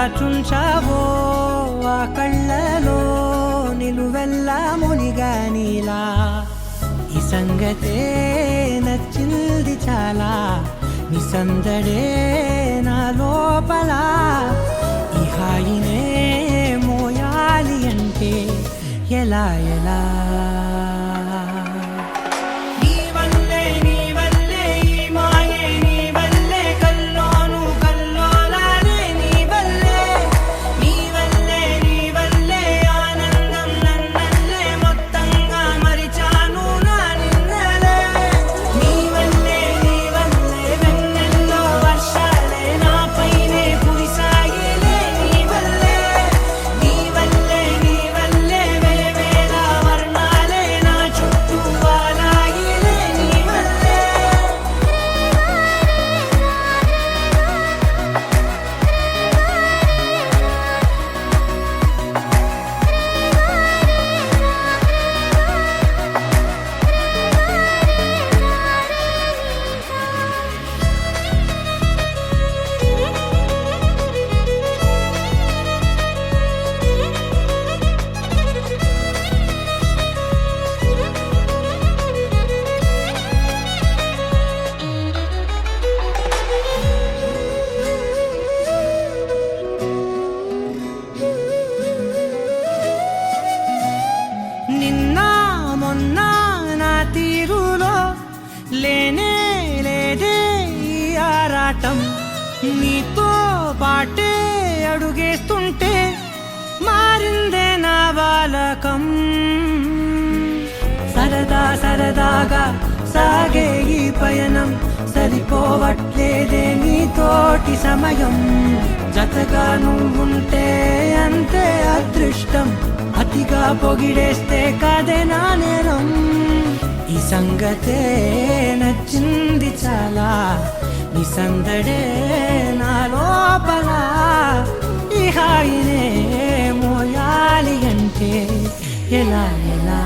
దాచుంచావో ఆ కళ్ళలో నిలువెల్లా మునిగానిలా ఈ సంగతే నచ్చింది చాలా నిసందడే నా లోపల ఈ హాయినే మోయాలి అంటే ఎలా ఎలా లేనే లేదే ఈ ఆరాటం నీతో పాటే అడుగేస్తుంటే మారిందే నా బాలకం సరదా సరదాగా సాగే ఈ పయనం సరిపోవట్లేదే నీతోటి సమయం జతగా నువ్వుంటే అంతే అదృష్టం అతిగా పొగిడేస్తే కదే నా నేరం ఈ సంగతే నచ్చింది చాలా నిసందడే నా లోపల ఈ హాయినే మోయాలి అంటే ఎలా ఎలా